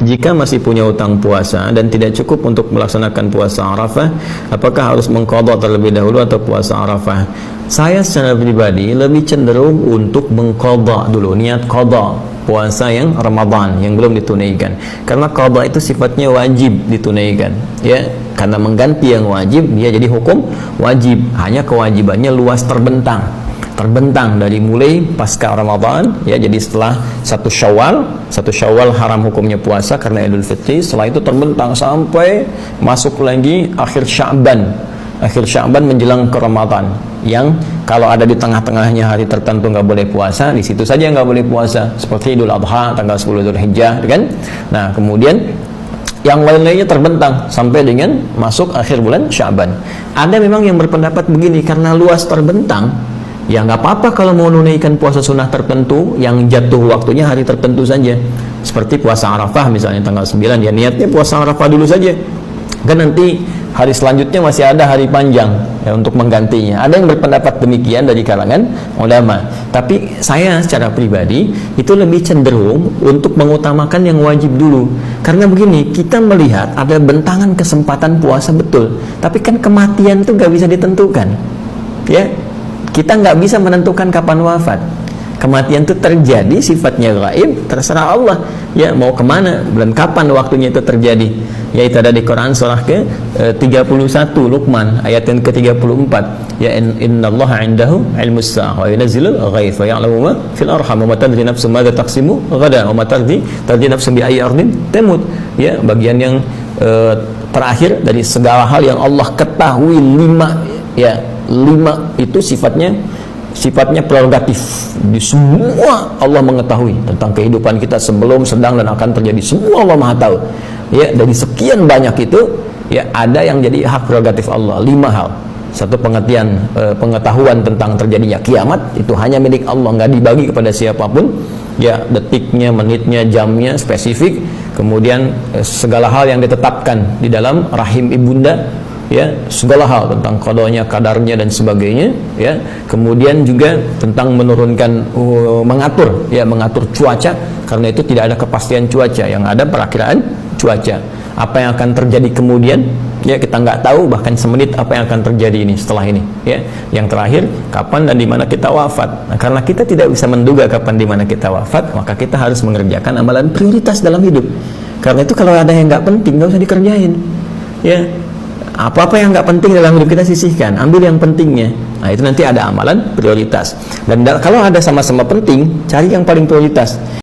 jika masih punya utang puasa dan tidak cukup untuk melaksanakan puasa Arafah, apakah harus mengqadha terlebih dahulu atau puasa Arafah? Saya secara pribadi lebih cenderung untuk mengqadha dulu, niat qadha puasa yang Ramadan yang belum ditunaikan, karena qadha itu sifatnya wajib ditunaikan, ya, karena mengganti yang wajib dia jadi hukum wajib, hanya kewajibannya luas terbentang dari mulai pasca Ramadan, ya, jadi setelah satu Syawal haram hukumnya puasa karena Idul Fitri, setelah itu terbentang sampai masuk lagi akhir Sya'ban menjelang ke Ramadan, yang kalau ada di tengah-tengahnya hari tertentu nggak boleh puasa, di situ saja nggak boleh puasa, seperti Idul Adha tanggal 10 Dzulhijjah, kan? Nah, kemudian yang lain-lainnya terbentang sampai dengan masuk akhir bulan Sya'ban. Ada memang yang berpendapat begini, karena luas terbentang, ya nggak apa-apa kalau mau menunaikan puasa sunnah tertentu yang jatuh waktunya hari tertentu saja, seperti puasa Arafah misalnya tanggal 9, ya niatnya puasa Arafah dulu saja, kan nanti hari selanjutnya masih ada hari panjang, ya, untuk menggantinya. Ada yang berpendapat demikian dari kalangan ulama, tapi saya secara pribadi itu lebih cenderung untuk mengutamakan yang wajib dulu, karena begini, kita melihat ada bentangan kesempatan puasa betul, tapi kan kematian itu nggak bisa ditentukan, ya. Kita nggak bisa menentukan kapan wafat. Kematian itu terjadi, sifatnya gaib, terserah Allah, ya, mau kemana dan kapan waktunya itu terjadi. Yaitu ada di Quran surah ke-31 Luqman ayat yang ke-34, ya, innallaha 'indahu 'ilmus sa'ah wa yunazzilul ghaits wa ya'lamu ma fil arham wa ma tadri nafsun madza taksimu ghadan wa ma tadri nafsun bi ayyi ardin tamut. Ya, bagian yang terakhir dari segala hal yang Allah ketahui, 5 itu sifatnya prerogatif, di semua Allah mengetahui tentang kehidupan kita sebelum, sedang, dan akan terjadi, semua Allah Maha tahu, ya. Dari sekian banyak itu, ya, ada yang jadi hak prerogatif Allah, 5 hal. Satu, pengetahuan tentang terjadinya kiamat, itu hanya milik Allah, nggak dibagi kepada siapapun, ya, detiknya, menitnya, jamnya spesifik. Kemudian segala hal yang ditetapkan di dalam rahim ibunda, ya, segala hal tentang qadanya, kadarnya, dan sebagainya, ya. Kemudian juga tentang menurunkan, mengatur cuaca, karena itu tidak ada kepastian cuaca, yang ada perakiraan cuaca. Apa yang akan terjadi kemudian, ya, kita nggak tahu bahkan semenit apa yang akan terjadi ini setelah ini, ya. Yang terakhir, kapan dan di mana kita wafat. Nah, karena kita tidak bisa menduga kapan di mana kita wafat, maka kita harus mengerjakan amalan prioritas dalam hidup. Karena itu kalau ada yang nggak penting, nggak usah dikerjain, ya. Apa-apa yang nggak penting dalam hidup kita sisihkan, ambil yang pentingnya. Nah, itu nanti ada amalan prioritas. Dan kalau ada sama-sama penting, cari yang paling prioritas.